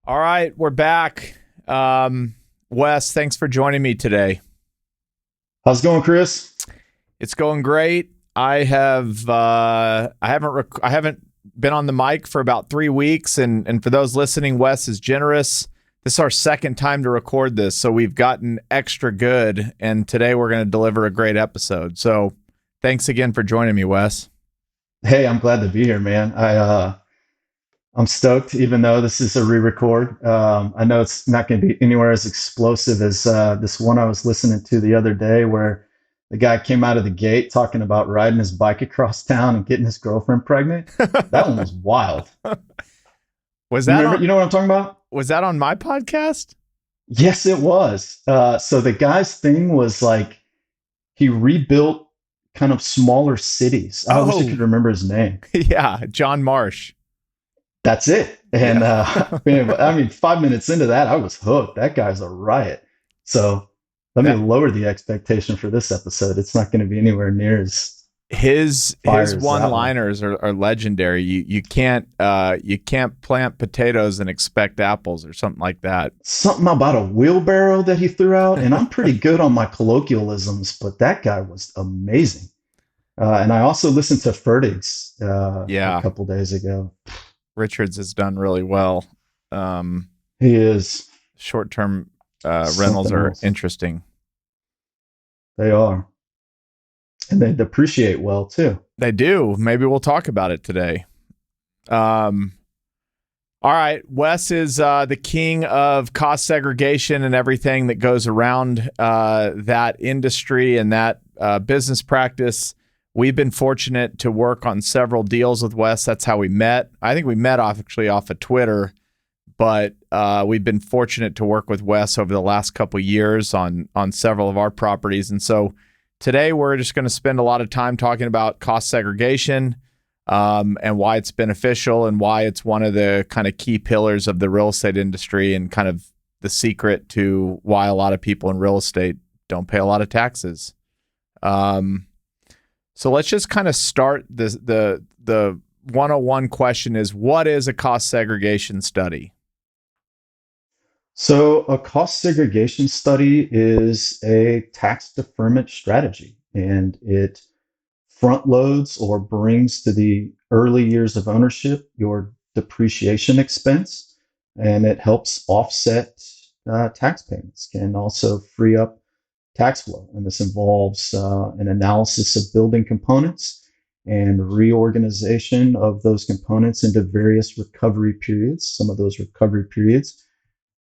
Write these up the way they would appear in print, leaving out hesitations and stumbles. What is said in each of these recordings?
All right, we're back. Wes, thanks for joining me today. How's it going, Chris? It's going great. I haven't been on the mic for about 3 weeks, and for those listening, Wes is generous. This is our second time to record this, so we've gotten extra good, and today we're going to deliver a great episode. So, thanks again for joining me, Wes. Hey, I'm glad to be here, man. I'm stoked, even though this is a re-record. I know it's not going to be anywhere as explosive as this one I was listening to the other day, where the guy came out of the gate talking about riding his bike across town and getting his girlfriend pregnant. That one was wild. Was You that remember? on? You know what I'm talking about? Was that on my podcast? Yes, it was. So the guy's thing was like he rebuilt kind of smaller cities. I wish I Oh, could remember his name. yeah, John Marsh. That's it. And Yeah. man, I mean, 5 minutes into that, I was hooked. That guy's a riot. So let me That lower the expectation for this episode. It's not going to be anywhere near as his fire as one that one. liners are legendary. You can't plant potatoes and expect apples or something like that. Something about a wheelbarrow that he threw out, and I'm pretty good on my colloquialisms, but that guy was amazing. And I also listened to Fertig's a Yeah, couple days ago. Richards has done really well. Um, He is Short-term rentals something are else. interesting. They are, and they depreciate well too. They do. Maybe we'll talk about it today. Um, all right, Wes is the king of cost segregation and everything that goes around that industry and that business practice. We've been fortunate to work on several deals with Wes. That's how we met. I think we met off of Twitter, but we've been fortunate to work with Wes over the last couple of years on several of our properties. And so today we're just going to spend a lot of time talking about cost segregation and why it's beneficial and why it's one of the kind of key pillars of the real estate industry and kind of the secret to why a lot of people in real estate don't pay a lot of taxes. So let's just kind of start the 101 question is, what is a cost segregation study? So, a cost segregation study is a tax deferment strategy, and it front loads or brings to the early years of ownership your depreciation expense, and it helps offset tax payments, can also free up tax flow. And this involves an analysis of building components and reorganization of those components into various recovery periods.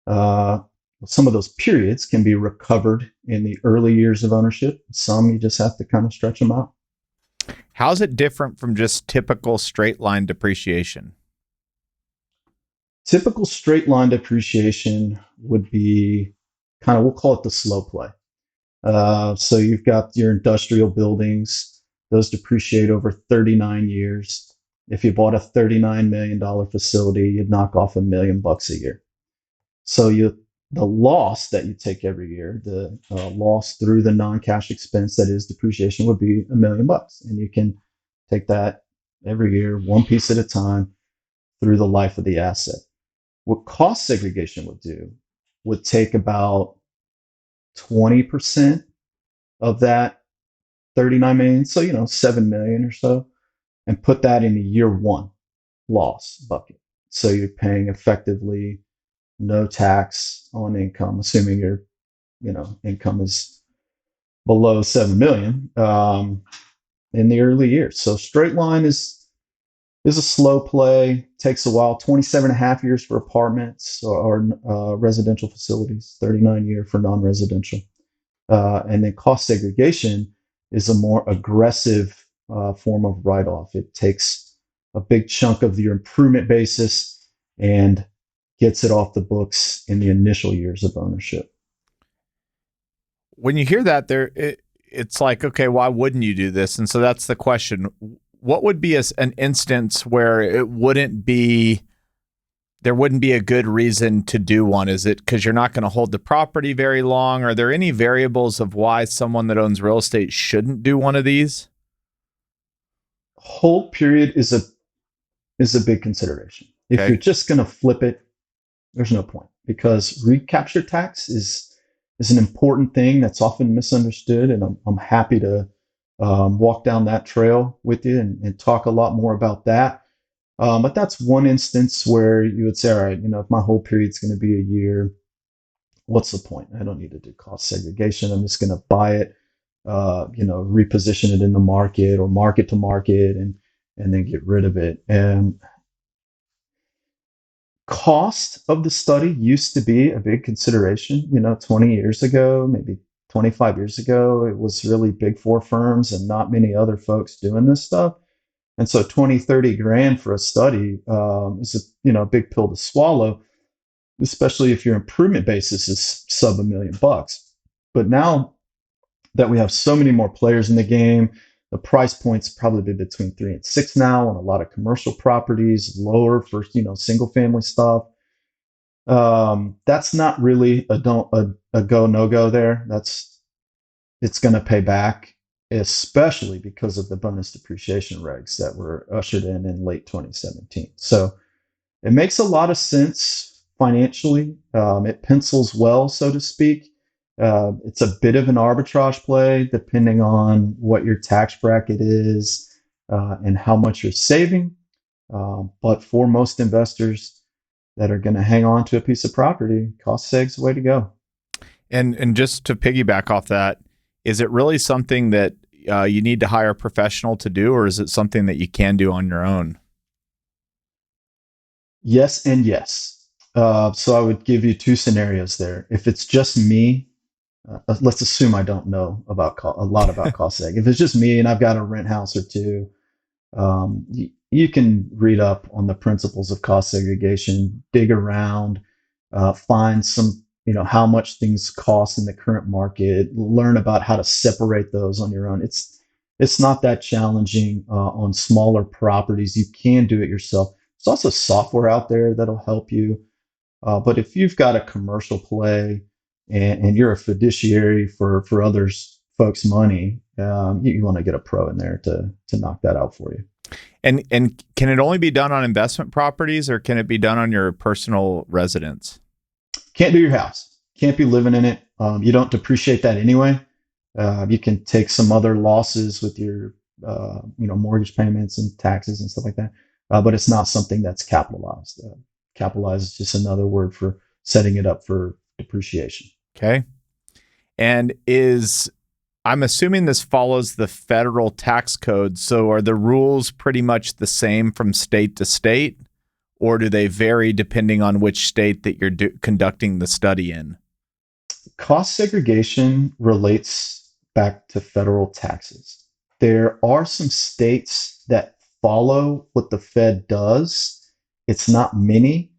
Uh, some of those periods can be recovered in the early years of ownership. Some you just have to kind of stretch them out. How's it different from just typical straight line depreciation? Typical straight line depreciation would be kind of, we'll call it the slow play. So you've got your industrial buildings, those depreciate over 39 years. If you bought a $39 million facility, you'd knock off $1 million a year. So the loss that you take every year, the loss through the non-cash expense that is depreciation would be $1 million, and you can take that every year, one piece at a time, through the life of the asset. What cost segregation would do would take about 20% of that 39 million, so 7 million or so, and put that in the year one loss bucket. So you're paying effectively no tax on income, assuming your income is below 7 million in the early years. So straight line is a slow play, takes a while. 27 and a half years for apartments or residential facilities, 39-year for non-residential. And then cost segregation is a more aggressive form of write-off. It takes a big chunk of your improvement basis and gets it off the books in the initial years of ownership. When you hear that, it's like, okay, why wouldn't you do this? And so that's the question. What would be an instance where there wouldn't be a good reason to do one? Is it because you're not going to hold the property very long? Are there any variables of why someone that owns real estate shouldn't do one of these? Hold period is a big consideration. If you're Okay. just going to flip it, There's no point because recapture tax is an important thing that's often misunderstood, and I'm happy to walk down that trail with you and talk a lot more about that. But that's one instance where you would say, all right, if my whole period's going to be a year, what's the point? I don't need to do cost segregation. I'm just going to buy it, reposition it in the market or market to market, and then get rid of it. And cost of the study used to be a big consideration. 20 years ago, maybe 25 years ago, it was really big four firms and not many other folks doing this stuff. And so 20, 30 grand for a study is a big pill to swallow, especially if your improvement basis is sub $1 million. But now that we have so many more players in the game, the price points probably be between 3 and 6 now on a lot of commercial properties, lower for single family stuff. That's not really a go no go there. It's going to pay back, especially because of the bonus depreciation regs that were ushered in late 2017. So it makes a lot of sense financially. It pencils well, so to speak. It's a bit of an arbitrage play depending on what your tax bracket is and how much you're saving. But for most investors that are going to hang on to a piece of property, cost seg's the way to go. And just to piggyback off that, is it really something that you need to hire a professional to do, or is it something that you can do on your own? Yes and yes. So I would give you two scenarios there. If it's just me, let's assume I don't know a lot about cost seg. If it's just me and I've got a rent house or two, you can read up on the principles of cost segregation, dig around, find some, how much things cost in the current market, learn about how to separate those on your own. It's not that challenging on smaller properties. You can do it yourself. There's also software out there that'll help you. But if you've got a commercial play and you're a fiduciary for others folks' money, you want to get a pro in there to knock that out for you. And can it only be done on investment properties, or can it be done on your personal residence? Can't do your house. Can't be living in it. You don't depreciate that anyway. You can take some other losses with your mortgage payments and taxes and stuff like that, but it's not something that's capitalized. Capitalized is just another word for setting it up for depreciation. Okay. And I'm assuming this follows the federal tax code. So are the rules pretty much the same from state to state, or do they vary depending on which state that you're conducting the study in? Cost segregation relates back to federal taxes. There are some states that follow what the Fed does. It's not many.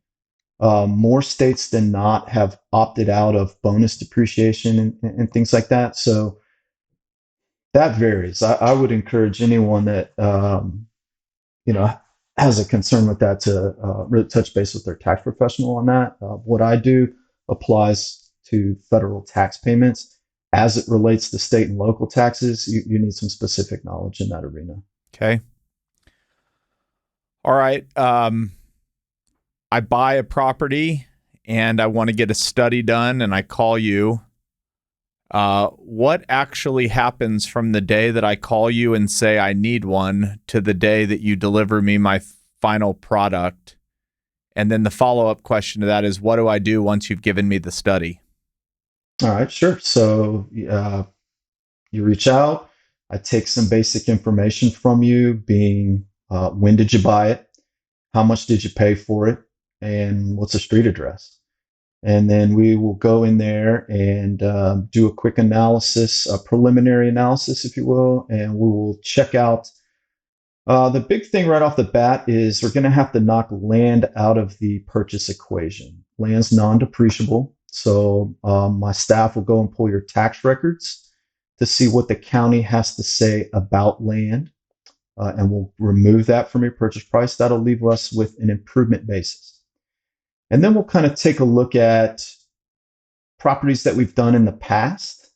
More states than not have opted out of bonus depreciation and things like that. So that varies. I would encourage anyone that has a concern with that to really touch base with their tax professional on that. What I do applies to federal tax payments. As it relates to state and local taxes, you need some specific knowledge in that arena. Okay. All right. I buy a property and I want to get a study done, and I call you. What actually happens from the day that I call you and say I need one to the day that you deliver me my final product? And then the follow-up question to that is, what do I do once you've given me the study? All right, sure. So you reach out. I take some basic information from you, being when did you buy it? How much did you pay for it? And what's the street address? And then we will go in there and do a quick analysis, a preliminary analysis, if you will, and we will check out. The big thing right off the bat is we're going to have to knock land out of the purchase equation. Land's non-depreciable, so my staff will go and pull your tax records to see what the county has to say about land, and we'll remove that from your purchase price. That'll leave us with an improvement basis. And then we'll kind of take a look at properties that we've done in the past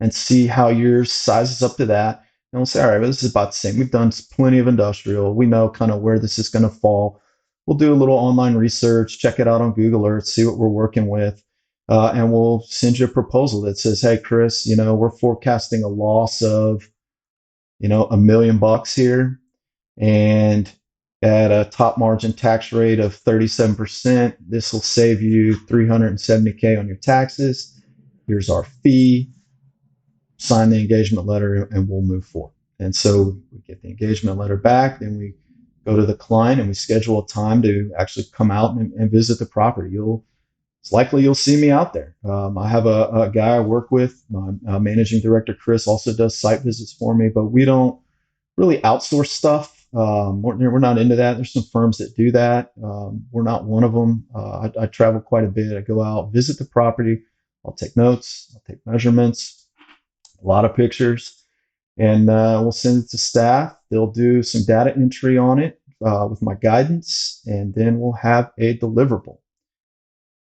and see how yours sizes up to that. And we'll say, all right, well, this is about the same. We've done plenty of industrial. We know kind of where this is going to fall. we'll do a little online research, check it out on Google Earth, see what we're working with. And we'll send you a proposal that says, hey, Chris, we're forecasting a loss of, $1 million here. And at a top margin tax rate of 37%, this will save you $370K on your taxes. Here's our fee. Sign the engagement letter and we'll move forward. And so we get the engagement letter back, then we go to the client and we schedule a time to actually come out and visit the property. It's likely you'll see me out there. I have a guy I work with. My managing director, Chris, also does site visits for me, but we don't really outsource stuff. We're not into that. There's some firms that do that. We're not one of them. I travel quite a bit. I go out, visit the property. I'll take notes. I'll take measurements, a lot of pictures, and we'll send it to staff. They'll do some data entry on it with my guidance, and then we'll have a deliverable.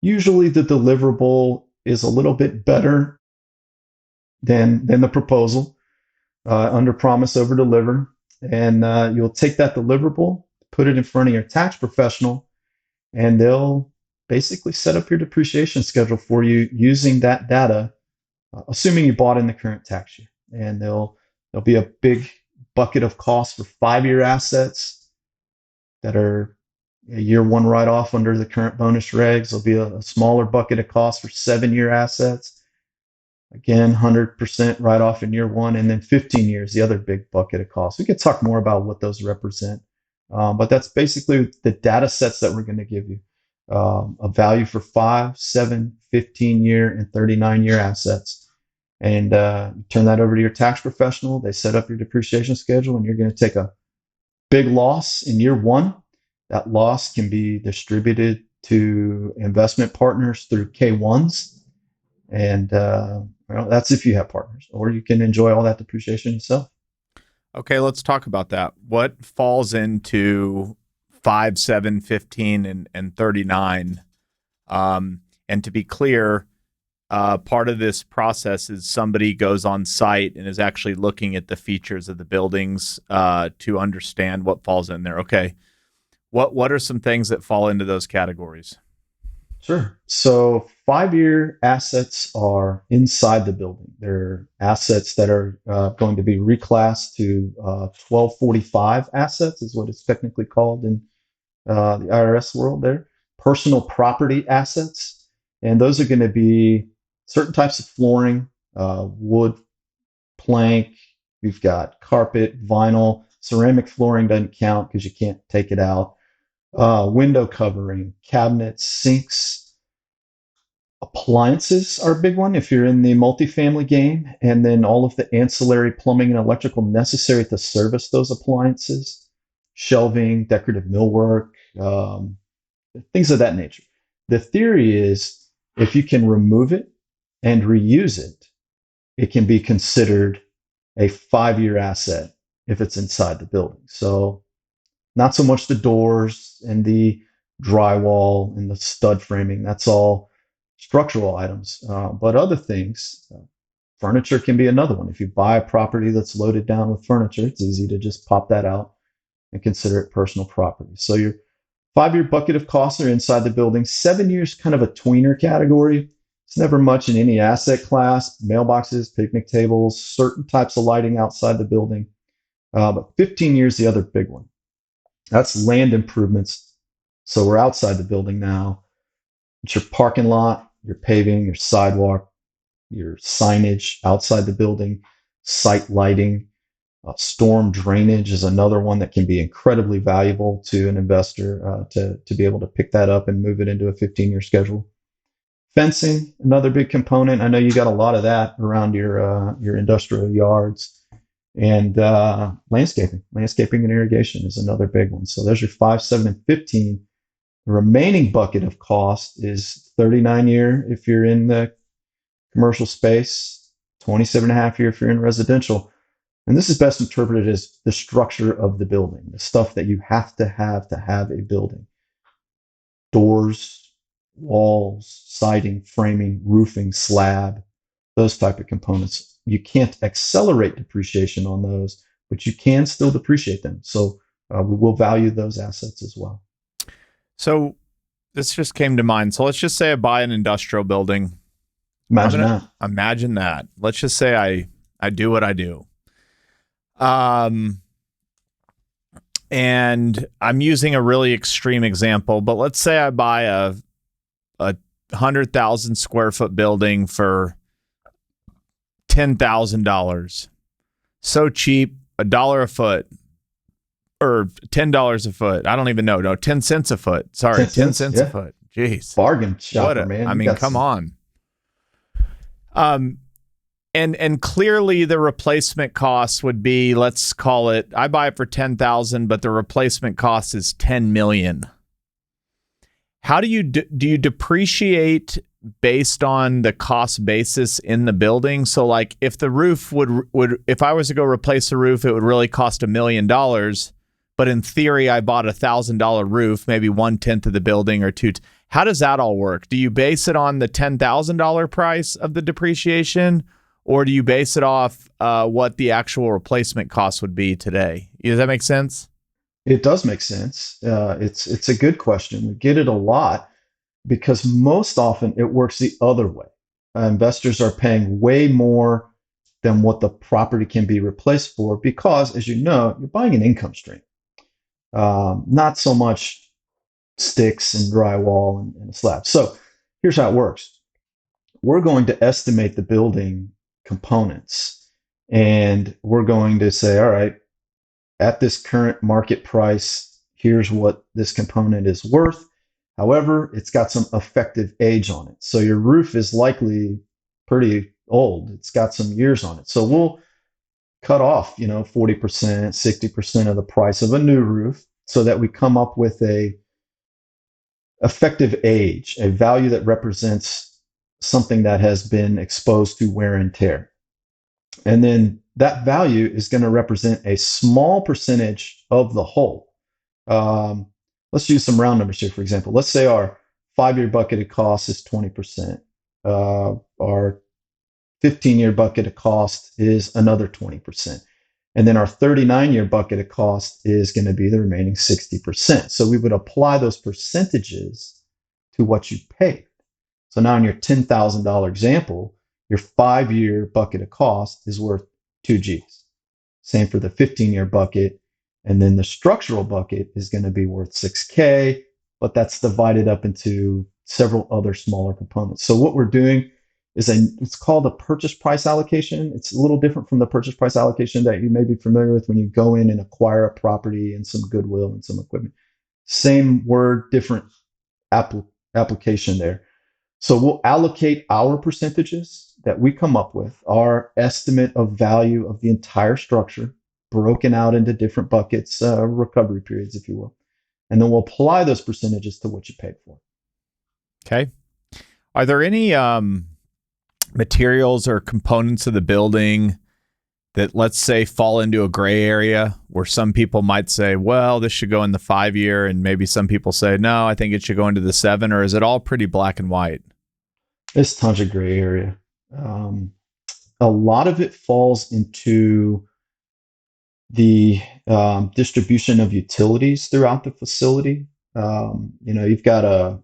Usually the deliverable is a little bit better than the proposal. Under promise, over deliver. And you'll take that deliverable, put it in front of your tax professional, and they'll basically set up your depreciation schedule for you using that data, assuming you bought in the current tax year. And there'll be a big bucket of costs for 5-year assets that are a year one write-off under the current bonus regs. There'll be a smaller bucket of costs for 7-year assets. Again, 100% write-off in year one, and then 15 years, the other big bucket of costs. We could talk more about what those represent, but that's basically the data sets that we're going to give you. A value for 5, 7, 15-year, and 39-year assets. And turn that over to your tax professional. They set up your depreciation schedule, and you're going to take a big loss in year one. That loss can be distributed to investment partners through K1s. And that's if you have partners, or you can enjoy all that depreciation yourself. Okay, let's talk about that. What falls into 5, 7, 15, and 39? And to be clear, part of this process is somebody goes on site and is actually looking at the features of the buildings to understand what falls in there. Okay, what are some things that fall into those categories? Sure. So 5-year assets are inside the building. They're assets that are going to be reclassed to 1245 assets, is what it's technically called in the IRS world there. Personal property assets. And those are going to be certain types of flooring, wood, plank. We've got carpet, vinyl. Ceramic flooring doesn't count because you can't take it out. Window covering, cabinets, sinks, appliances are a big one if you're in the multifamily game, and then all of the ancillary plumbing and electrical necessary to service those appliances, shelving, decorative millwork, things of that nature. The theory is if you can remove it and reuse it, it can be considered a 5-year asset if it's inside the building. So not so much the doors and the drywall and the stud framing. That's all structural items. But other things, furniture can be another one. If you buy a property that's loaded down with furniture, it's easy to just pop that out and consider it personal property. So your 5-year bucket of costs are inside the building. 7 years, kind of a tweener category. It's never much in any asset class. Mailboxes, picnic tables, certain types of lighting outside the building. But 15 years, the other big one. That's land improvements. So we're outside the building now. It's your parking lot, your paving, your sidewalk, your signage outside the building, site lighting, storm drainage is another one that can be incredibly valuable to an investor to be able to pick that up and move it into a 15-year schedule. Fencing, another big component. I know you got a lot of that around your industrial yards. And landscaping and irrigation is another big one. So there's your 5, 7, and 15. The remaining bucket of cost is 39-year if you're in the commercial space, 27.5-year if you're in residential. And this is best interpreted as the structure of the building, the stuff that you have to have a building. Doors, walls, siding, framing, roofing, slab, those type of components. You can't accelerate depreciation on those, but you can still depreciate them. So we will value those assets as well. So this just came to mind. So let's just say I buy an industrial building. I'm Imagine gonna that. imagine that. Let's just say I do what I do. Um, and I'm using a really extreme example, but let's say I buy a 100,000 square foot building for $10,000. So cheap, $1 a foot or $10 a foot. I don't even know. No, 10 cents a foot. Sorry, 10 10 cents. cents a Yeah. foot. Jeez. Bargain What shopper, a man. I You mean, got come some. on. Um and clearly the replacement cost would be, let's call it, I buy it for 10,000, but the replacement cost is 10 million. How do you depreciate based on the cost basis in the building? So like if the roof would if I was to go replace the roof, it would really cost $1 million. But in theory, I bought $1,000 roof, maybe 1/10 of the building or two. How does that all work? Do you base it on the $10,000 price of the depreciation, or do you base it off what the actual replacement cost would be today? Does that make sense? It does make sense. It's a good question. We get it a lot because most often it works the other way. Investors are paying way more than what the property can be replaced for because, as you know, you're buying an income stream, not so much sticks and drywall and a slab. So here's how it works. We're going to estimate the building components and we're going to say, all right, at this current market price, here's what this component is worth. However, it's got some effective age on it. So your roof is likely pretty old. It's got some years on it. So we'll cut off, 40%, 60% of the price of a new roof so that we come up with a effective age, a value that represents something that has been exposed to wear and tear. And then that value is going to represent a small percentage of the whole. Um, let's use some round numbers here, for example. Let's say our 5-year bucketed cost is 20%. Our 15-year bucketed cost is another 20%. And then our 39-year bucketed cost is going to be the remaining 60%. So we would apply those percentages to what you paid. So now in your $10,000 example, your 5-year bucket of cost is worth 2Gs. Same for the 15-year bucket. And then the structural bucket is going to be worth 6K, but that's divided up into several other smaller components. So what we're doing is it's called a purchase price allocation. It's a little different from the purchase price allocation that you may be familiar with when you go in and acquire a property and some goodwill and some equipment. Same word, different application there. So we'll allocate our percentages that we come up with, our estimate of value of the entire structure, broken out into different buckets, recovery periods, if you will. And then we'll apply those percentages to what you paid for. Okay. Are there any materials or components of the building that, let's say, fall into a gray area where some people might say, well, this should go in the 5-year, and maybe some people say, no, I think it should go into the 7, or is it all pretty black and white? It's tons of gray area. A lot of it falls into the distribution of utilities throughout the facility. You've got a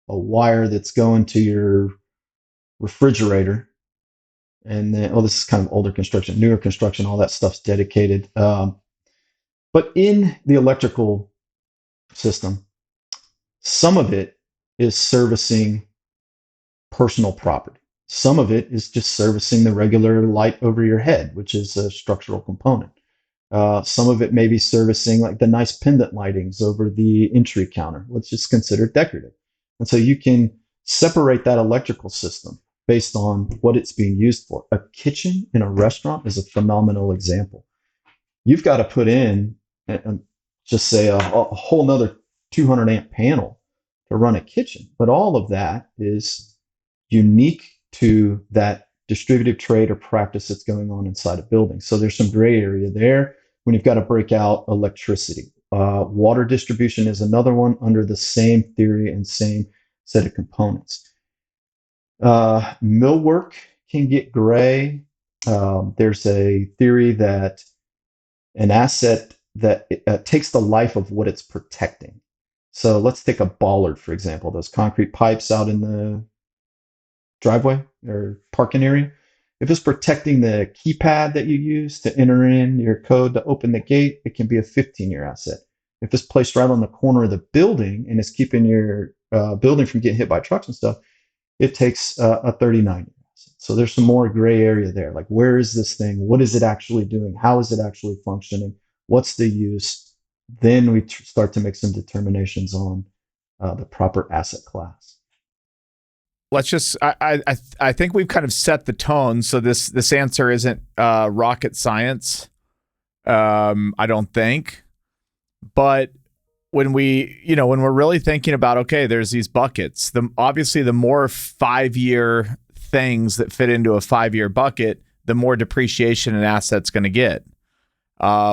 wire that's going to your refrigerator. And then, this is kind of older construction, newer construction, all that stuff's dedicated. But in the electrical system, some of it is servicing personal property. Some of it is just servicing the regular light over your head, which is a structural component. Some of it may be servicing like the nice pendant lightings over the entry counter. Let's just consider decorative. And so you can separate that electrical system based on what it's being used for. A kitchen in a restaurant is a phenomenal example. You've got to put in, just say a whole nother 200 amp panel to run a kitchen. But all of that is unique to that distributive trade or practice that's going on inside a building. So there's some gray area there when you've got to break out electricity. Water distribution is another one under the same theory and same set of components. Millwork can get gray. There's a theory that an asset that takes the life of what it's protecting. So let's take a bollard, for example, those concrete pipes out in the driveway or parking area. If it's protecting the keypad that you use to enter in your code to open the gate, it can be a 15-year asset. If it's placed right on the corner of the building and it's keeping your building from getting hit by trucks and stuff, it takes a 39-year asset. So there's some more gray area there. Like, where is this thing? What is it actually doing? How is it actually functioning? What's the use? Then we start to make some determinations on the proper asset class. Let's just I think we've kind of set the tone, so this answer isn't rocket science. I don't think. But when when we're really thinking about, okay, there's these buckets, obviously the more 5-year things that fit into a 5-year bucket, the more depreciation an asset's going to get,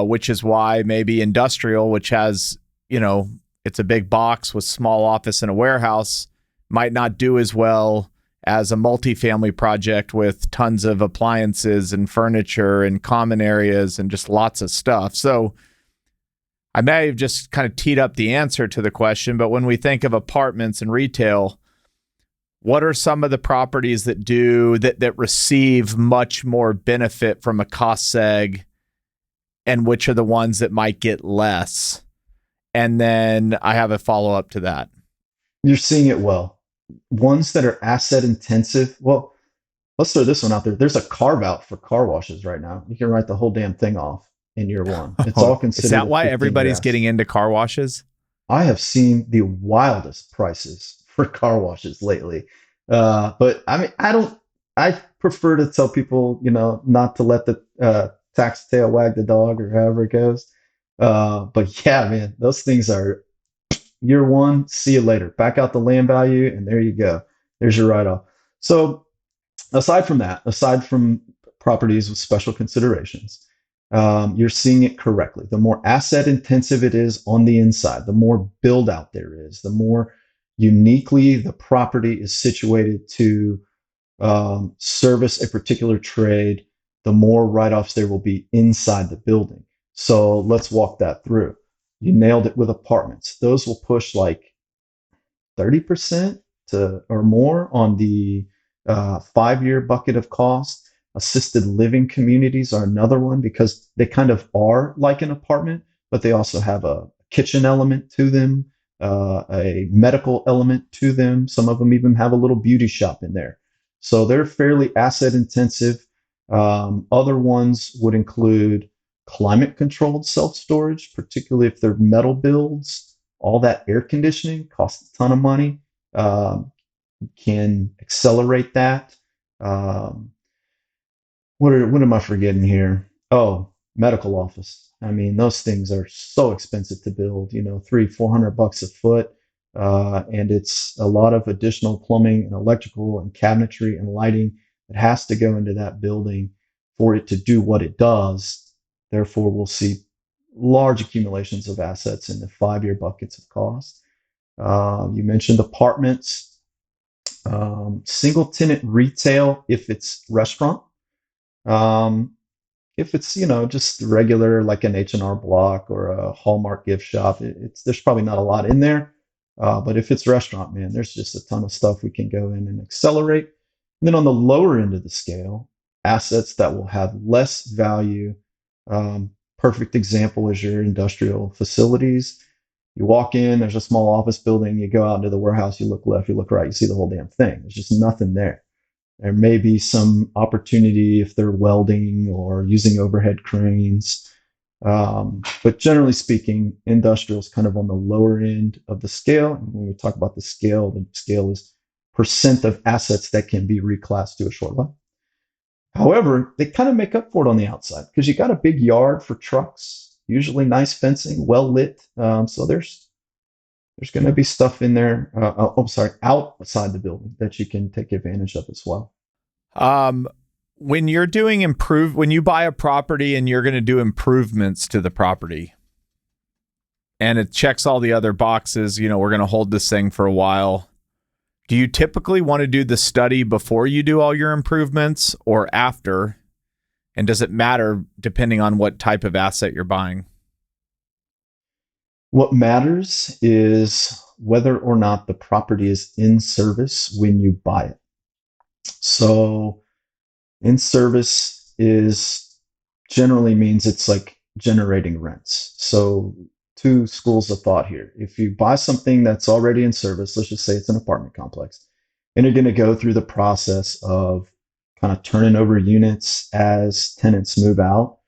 which is why maybe industrial, which has, it's a big box with small office and a warehouse, might not do as well as a multifamily project with tons of appliances and furniture and common areas and just lots of stuff. So I may have just kind of teed up the answer to the question, but when we think of apartments and retail, what are some of the properties that receive much more benefit from a cost seg, and which are the ones that might get less? And then I have a follow-up to that. You're seeing it well. Ones that are asset intensive, well, let's throw this one out there. There's a carve out for car washes right now. You can write the whole damn thing off in year one. It's all considered. Is that why everybody's getting into car washes? I have seen the wildest prices for car washes lately. But I mean, I prefer to tell people, not to let the tax tail wag the dog or however it goes. But yeah, man, those things are year one, see you later. Back out the land value, and there you go. There's your write off. So aside from properties with special considerations, you're seeing it correctly. The more asset intensive it is on the inside, the more build out there is, the more uniquely the property is situated to service a particular trade, the more write-offs there will be inside the building. So let's walk that through. You nailed it with apartments. Those will push like 30% to or more on the 5-year bucket of cost. Assisted living communities are another one because they kind of are like an apartment, but they also have a kitchen element to them, a medical element to them. Some of them even have a little beauty shop in there. So they're fairly asset intensive. Other ones would include climate controlled self storage, particularly if they're metal builds. All that air conditioning costs a ton of money. Can accelerate that. What am I forgetting here? Oh, medical office. I mean, those things are so expensive to build. $300-400 a foot, and it's a lot of additional plumbing and electrical and cabinetry and lighting that has to go into that building for it to do what it does. Therefore, we'll see large accumulations of assets in the 5-year buckets of cost. You mentioned apartments, single tenant retail if it's restaurant. If it's just regular like an H&R Block or a Hallmark gift shop, there's probably not a lot in there. But if it's restaurant, man, there's just a ton of stuff we can go in and accelerate. And then on the lower end of the scale, assets that will have less value. Perfect example is your industrial facilities. You walk in, there's a small office building, you go out into the warehouse, you look left, you look right, you see the whole damn thing. There's just nothing there. There may be some opportunity if they're welding or using overhead cranes. But generally speaking, industrial is kind of on the lower end of the scale. And when we talk about the scale is percent of assets that can be reclassed to a short life. However, they kind of make up for it on the outside because you got a big yard for trucks, usually nice fencing, well lit. So there's going to be stuff in there. Outside the building that you can take advantage of as well. When you're doing when you buy a property and you're going to do improvements to the property, and it checks all the other boxes, we're going to hold this thing for a while. Do you typically want to do the study before you do all your improvements or after? And does it matter depending on what type of asset you're buying? What matters is whether or not the property is in service when you buy it. So in service is generally means it's like generating rents. So two schools of thought here. If you buy something that's already in service, let's just say it's an apartment complex, and you're going to go through the process of kind of turning over units as tenants move out,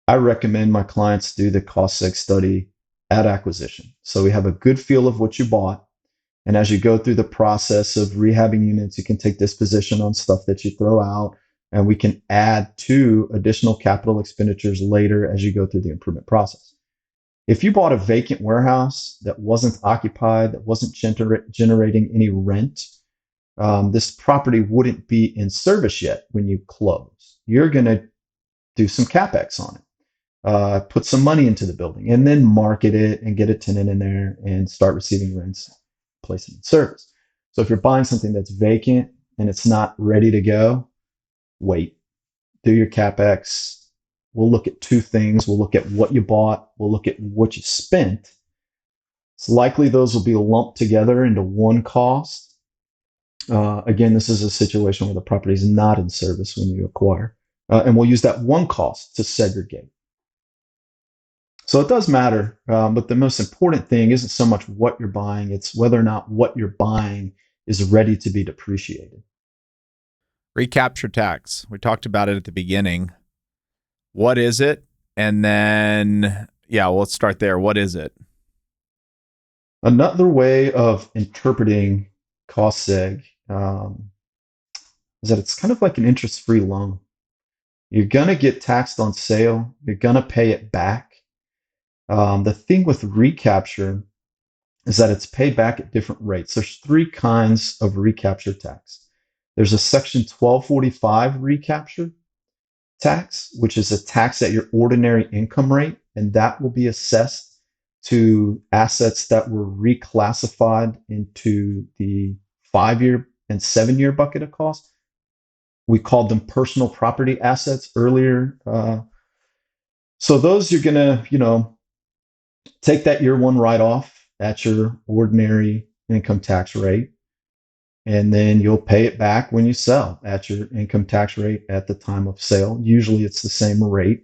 I recommend my clients do the cost seg study at acquisition. So we have a good feel of what you bought. And as you go through the process of rehabbing units, you can take disposition on stuff that you throw out, and we can add to additional capital expenditures later as you go through the improvement process. If you bought a vacant warehouse that wasn't occupied, that wasn't generating any rent, this property wouldn't be in service yet when you close. You're going to do some capex on it, put some money into the building, and then market it and get a tenant in there and start receiving rents, place it in service. So if you're buying something that's vacant and it's not ready to go, wait, do your capex. We'll look at two things. We'll look at what you bought. We'll look at what you spent. It's likely those will be lumped together into one cost. Again, this is a situation where the property is not in service when you acquire. And we'll use that one cost to segregate. So it does matter, but the most important thing isn't so much what you're buying, it's whether or not what you're buying is ready to be depreciated. Recapture tax. We talked about it at the beginning. What is it? And then, let's start there. What is it? Another way of interpreting cost seg is that it's kind of like an interest-free loan. You're going to get taxed on sale. You're going to pay it back. The thing with recapture is that it's paid back at different rates. There's three kinds of recapture tax. There's a Section 1245 recapture tax, which is a tax at your ordinary income rate, and that will be assessed to assets that were reclassified into the 5-year and 7-year bucket of cost. We called them personal property assets earlier. So those you're going to, take that year one write-off at your ordinary income tax rate, and then you'll pay it back when you sell at your income tax rate at the time of sale. Usually it's the same rate.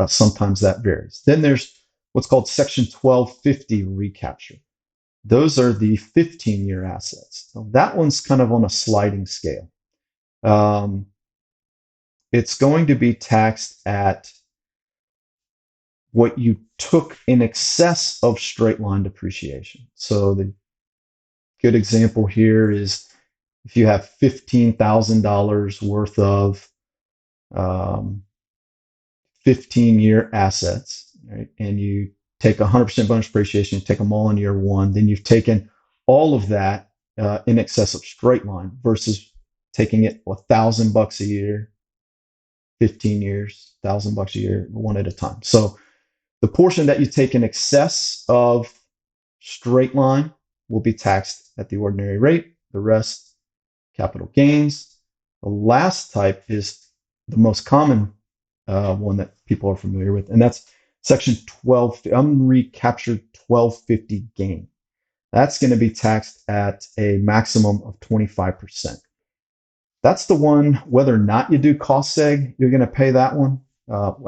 Sometimes that varies. Then there's what's called Section 1250 recapture. Those are the 15-year assets. Now, that one's kind of on a sliding scale. It's going to be taxed at what you took in excess of straight line depreciation. So the good example here is if you have $15,000 worth of 15-year assets, right, and you take 100% bonus depreciation, you take them all in year one, then you've taken all of that in excess of straight line versus taking it $1,000 a year, 15 years, $1,000 a year, one at a time. So the portion that you take in excess of straight line will be taxed at the ordinary rate. The rest, capital gains. The last type is the most common one that people are familiar with, and that's Section 12, unrecaptured 1250 gain. That's going to be taxed at a maximum of 25%. That's the one, whether or not you do cost seg, you're going to pay that one.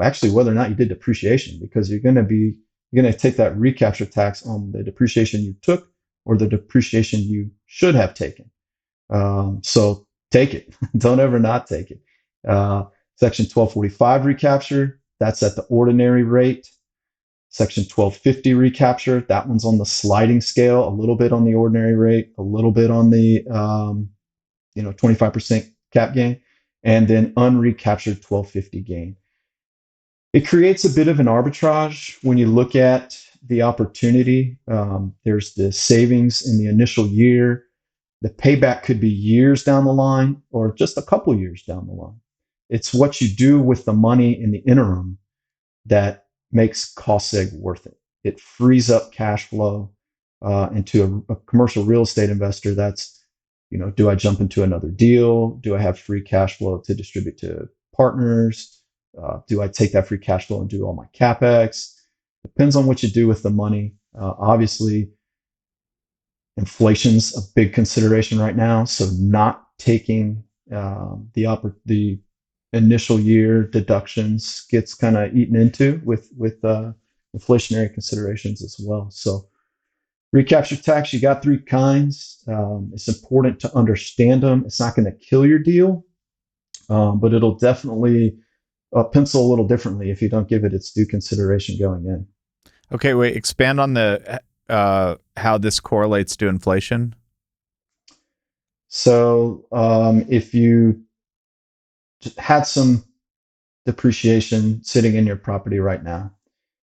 Actually, whether or not you did depreciation, because you're going to take that recapture tax on the depreciation you took or the depreciation you should have taken. So take it. Don't ever not take it. Section 1245 recapture, that's at the ordinary rate. Section 1250 recapture, that one's on the sliding scale, a little bit on the ordinary rate, a little bit on the 25% cap gain, and then unrecaptured 1250 gain. It creates a bit of an arbitrage when you look at the opportunity. There's the savings in the initial year. The payback could be years down the line or just a couple years down the line. It's what you do with the money in the interim that makes cost seg worth it. It frees up cash flow into a commercial real estate investor. That's, do I jump into another deal? Do I have free cash flow to distribute to partners? Do I take that free cash flow and do all my capex? Depends on what you do with the money. Obviously, inflation's a big consideration right now, so not taking the initial year deductions gets kind of eaten into with inflationary considerations as well. So recapture tax, you got three kinds. It's important to understand them. It's not going to kill your deal, but it'll definitely pencil a little differently if you don't give it its due consideration going in. Okay, wait. Expand on the how this correlates to inflation. So if you had some depreciation sitting in your property right now,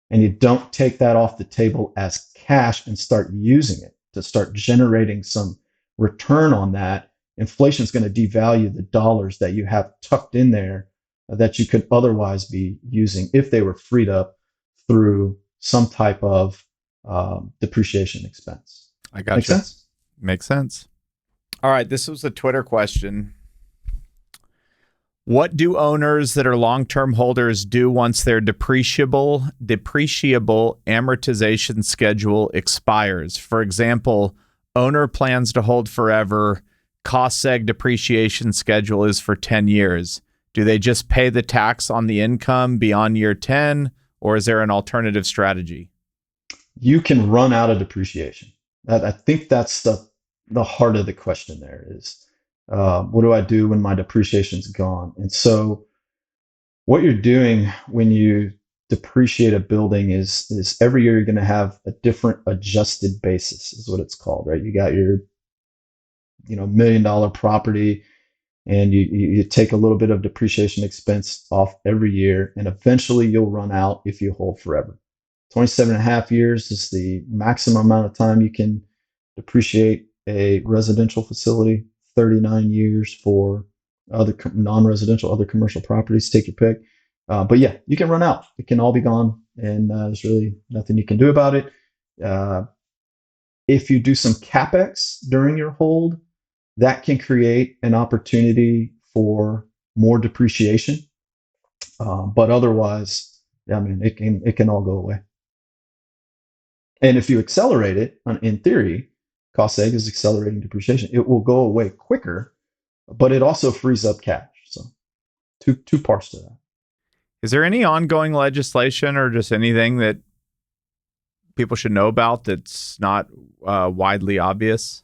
and you don't take that off the table as cash and start using it to start generating some return on that, inflation is going to devalue the dollars that you have tucked in there that you could otherwise be using if they were freed up through some type of depreciation expense. I Make gotcha. sense? Makes sense. All right, this was a Twitter question. What do owners that are long-term holders do once their depreciable amortization schedule expires? For example, owner plans to hold forever. Cost Seg depreciation schedule is for 10 years. Do they just pay the tax on the income beyond year 10, or is there an alternative strategy? You can run out of depreciation. I think that's the heart of the question there is, what do I do when my depreciation's gone? And so what you're doing when you depreciate a building is every year you're going to have a different adjusted basis is what it's called, right? You got your $1 million property, and you take a little bit of depreciation expense off every year, and eventually you'll run out if you hold forever. 27 and a half years is the maximum amount of time you can depreciate a residential facility, 39 years for other non-residential, other commercial properties, take your pick. But yeah, you can run out. It can all be gone, and there's really nothing you can do about it. If you do some CapEx during your hold, that can create an opportunity for more depreciation. But otherwise, I mean, it can all go away. And if you accelerate it, in theory, cost seg is accelerating depreciation. It will go away quicker, but it also frees up cash. So two parts to that. Is there any ongoing legislation or just anything that people should know about that's not widely obvious?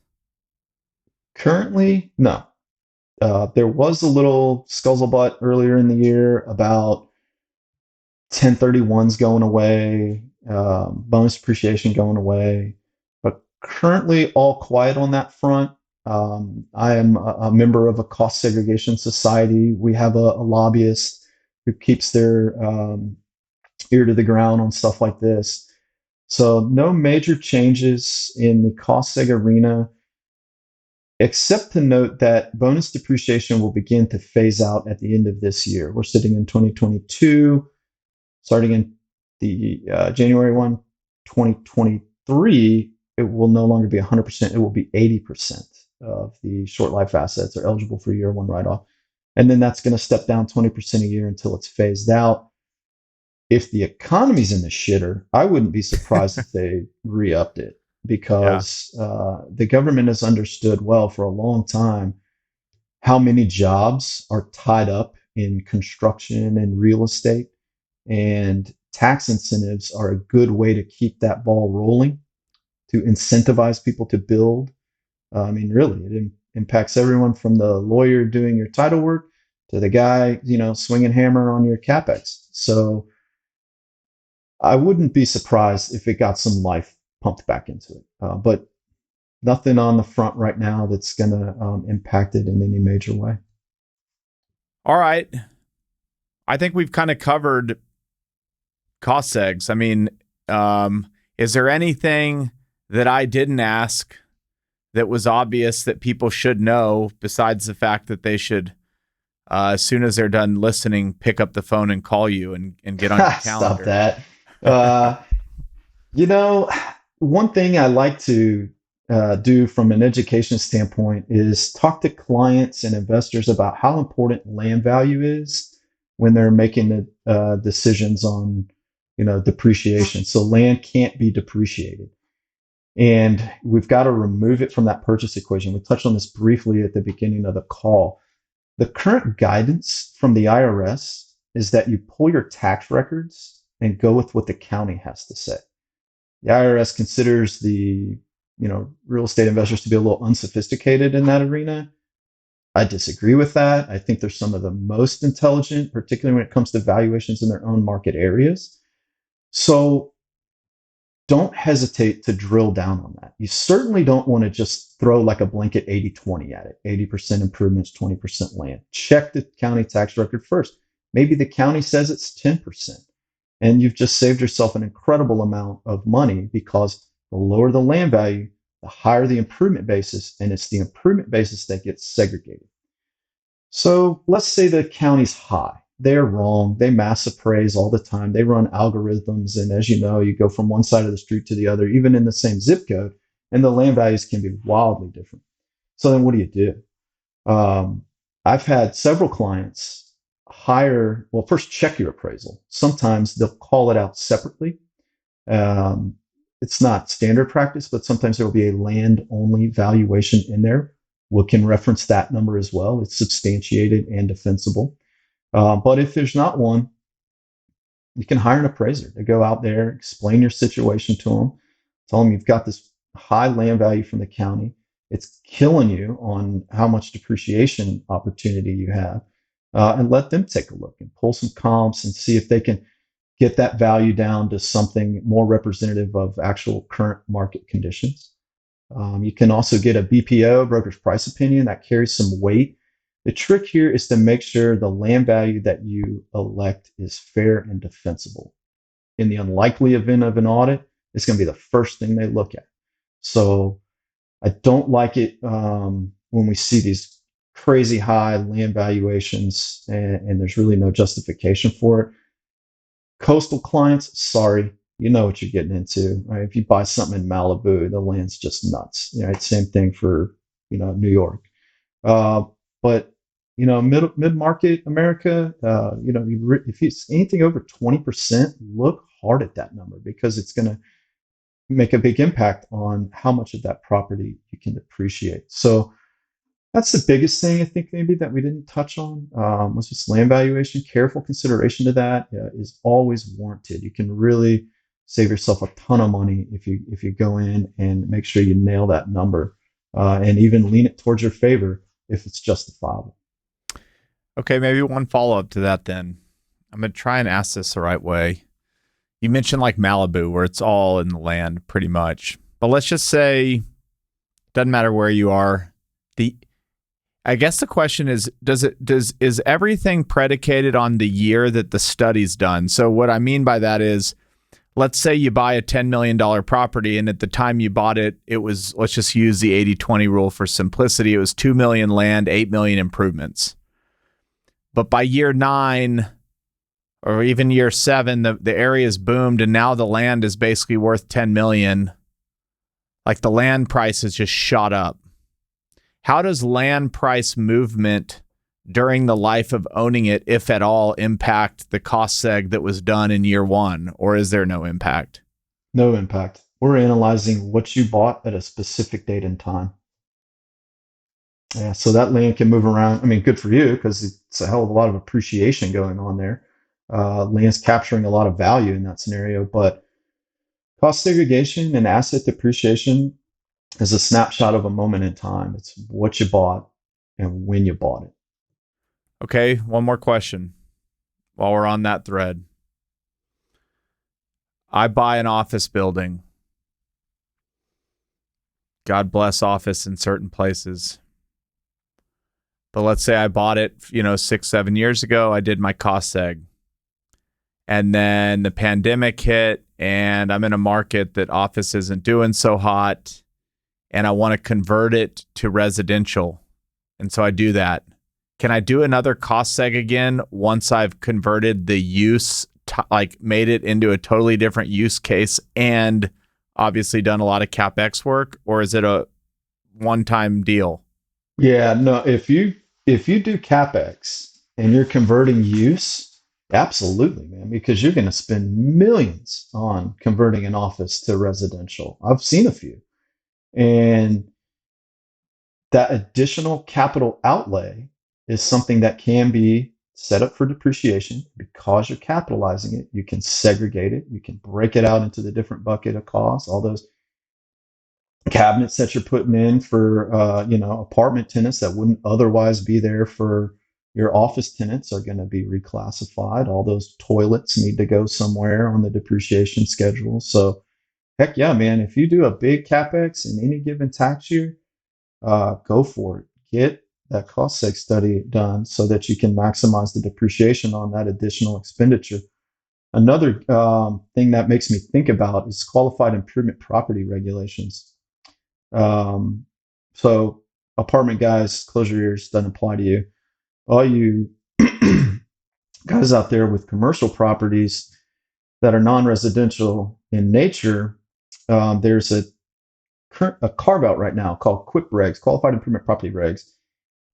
Currently, no. There was a little scuzzlebutt earlier in the year about 1031s going away, bonus depreciation going away, but currently all quiet on that front. I am a member of a cost segregation society. We have a lobbyist who keeps their ear to the ground on stuff like this. So no major changes in the cost seg arena, except to note that bonus depreciation will begin to phase out at the end of this year. We're sitting in 2022. Starting in the January 1, 2023, it will no longer be 100%. It will be 80% of the short life assets are eligible for year one write-off. And then that's going to step down 20% a year until it's phased out. If the economy's in the shitter, I wouldn't be surprised if they re-upped it, because the government has understood well for a long time how many jobs are tied up in construction and real estate. And tax incentives are a good way to keep that ball rolling, to incentivize people to build. I mean, really, it impacts everyone from the lawyer doing your title work to the guy, swinging hammer on your capex. So I wouldn't be surprised if it got some life pumped back into it. But nothing on the front right now that's going to impact it in any major way. All right. I think we've kind of covered cost segs. I mean, is there anything that I didn't ask that was obvious that people should know, besides the fact that they should, as soon as they're done listening, pick up the phone and call you and get on your calendar? Stop that. One thing I like to do from an education standpoint is talk to clients and investors about how important land value is when they're making the decisions on depreciation. So land can't be depreciated. And we've got to remove it from that purchase equation. We touched on this briefly at the beginning of the call. The current guidance from the IRS is that you pull your tax records and go with what the county has to say. The IRS considers the real estate investors to be a little unsophisticated in that arena. I disagree with that. I think they're some of the most intelligent, particularly when it comes to valuations in their own market areas. So don't hesitate to drill down on that. You certainly don't want to just throw like a blanket 80-20 at it. 80% improvements, 20% land. Check the county tax record first. Maybe the county says it's 10%. And you've just saved yourself an incredible amount of money, because the lower the land value, the higher the improvement basis, and it's the improvement basis that gets segregated. So let's say the county's high. They're wrong. They mass appraise all the time. They run algorithms. And as you know, you go from one side of the street to the other, even in the same zip code, and the land values can be wildly different. So then what do you do? I've had several clients first check your appraisal. Sometimes they'll call it out separately. It's not standard practice, but sometimes there will be a land only valuation in there. We can reference that number as well. It's substantiated and defensible. But if there's not one, you can hire an appraiser to go out there, explain your situation to them, tell them you've got this high land value from the county. It's killing you on how much depreciation opportunity you have, and let them take a look and pull some comps and see if they can get that value down to something more representative of actual current market conditions. You can also get a BPO, broker's price opinion, that carries some weight. The trick here is to make sure the land value that you elect is fair and defensible. In the unlikely event of an audit, it's going to be the first thing they look at. So I don't like it when we see these crazy high land valuations and there's really no justification for it. Coastal clients, sorry, you know what you're getting into, right? If you buy something in Malibu, the land's just nuts. Right? Same thing for New York. But mid-market America, if it's anything over 20%, look hard at that number, because it's going to make a big impact on how much of that property you can depreciate. So that's the biggest thing I think maybe that we didn't touch on, was just land valuation. Careful consideration to that is always warranted. You can really save yourself a ton of money if you go in and make sure you nail that number, and even lean it towards your favor if it's justifiable. Okay, maybe one follow-up to that then. I'm going to try and ask this the right way. You mentioned like Malibu, where it's all in the land pretty much. But let's just say, doesn't matter where you are. I guess the question is, is everything predicated on the year that the study's done? So what I mean by that is, let's say you buy a $10 million property, and at the time you bought it, it was, let's just use the 80-20 rule for simplicity. It was 2 million land, 8 million improvements. But by year 9 or even year 7, the area's boomed, and now the land is basically worth 10 million. Like the land price has just shot up. How does land price movement during the life of owning it, if at all, impact the cost seg that was done in year 1, or is there no impact? No impact. We're analyzing what you bought at a specific date and time. Yeah, so that land can move around. I mean, good for you, because it's a hell of a lot of appreciation going on there. Land's capturing a lot of value in that scenario, but cost segregation and asset depreciation is a snapshot of a moment in time. It's what you bought and when you bought it. Okay, one more question while we're on that thread. I buy an office building. God bless office in certain places. But let's say I bought it, 6-7 years ago. I did my cost seg. And then the pandemic hit, and I'm in a market that office isn't doing so hot, and I want to convert it to residential. And so I do that. Can I do another cost seg again once I've converted the use, made it into a totally different use case and obviously done a lot of CapEx work, or is it a one-time deal? Yeah, no, if you do CapEx and you're converting use, absolutely, man, because you're going to spend millions on converting an office to residential. I've seen a few. And that additional capital outlay is something that can be set up for depreciation because you're capitalizing it. You can segregate it. You can break it out into the different bucket of costs. All those cabinets that you're putting in for apartment tenants that wouldn't otherwise be there for your office tenants are going to be reclassified. All those toilets need to go somewhere on the depreciation schedule. So heck yeah, man, if you do a big capex in any given tax year, go for it. Get that cost seg study done so that you can maximize the depreciation on that additional expenditure. Another thing that makes me think about is qualified improvement property regulations. Um, so, apartment guys, close your ears, doesn't apply to you. All you guys out there with commercial properties that are non residential in nature, there's a carve out right now called QIP regs, qualified improvement property regs,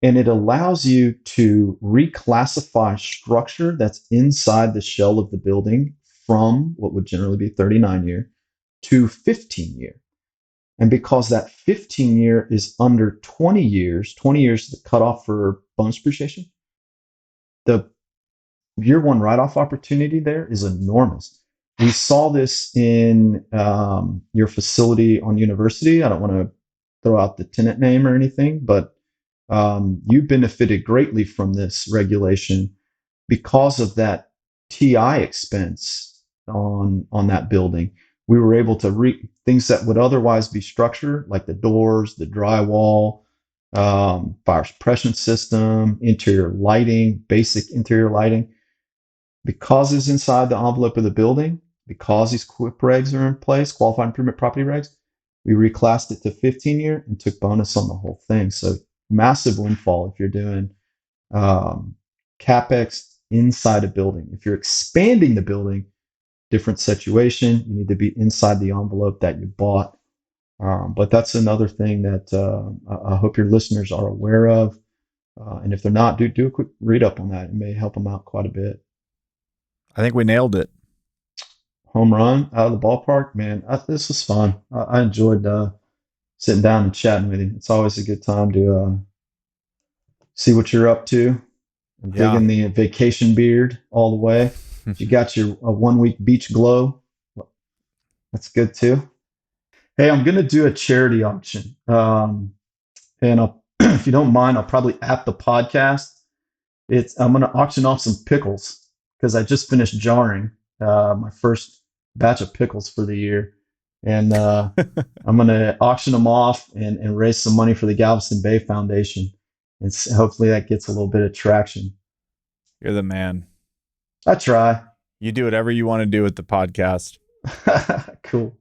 and it allows you to reclassify structure that's inside the shell of the building from what would generally be 39 year to 15 year. And because that 15 year is under 20 years, 20 years is the cutoff for bonus depreciation, the year one write off opportunity there is enormous. We saw this in your facility on university. I don't want to throw out the tenant name or anything, but you benefited greatly from this regulation because of that TI expense on that building. We were able to things that would otherwise be structure, like the doors, the drywall, fire suppression system, interior lighting, basic interior lighting, because it's inside the envelope of the building, because these QIP regs are in place, qualified improvement property regs, we reclassed it to 15 year and took bonus on the whole thing. So massive windfall if you're doing capex inside a building. If you're expanding the building, different situation. You need to be inside the envelope that you bought. But that's another thing that I hope your listeners are aware of. And if they're not, do a quick read up on that. It may help them out quite a bit. I think we nailed it. Home run out of the ballpark, man. This was fun. I enjoyed sitting down and chatting with you. It's always a good time to see what you're up to. I'm Yeah. digging the vacation beard all the way. You got your 1 week beach glow. That's good too. Hey, I'm gonna do a charity auction, and if you don't mind, I'll probably app the podcast. I'm gonna auction off some pickles because I just finished jarring my first batch of pickles for the year, and I'm gonna auction them off and raise some money for the Galveston Bay Foundation, and hopefully that gets a little bit of traction. You're the man. I try. You do whatever you want to do with the podcast. Cool.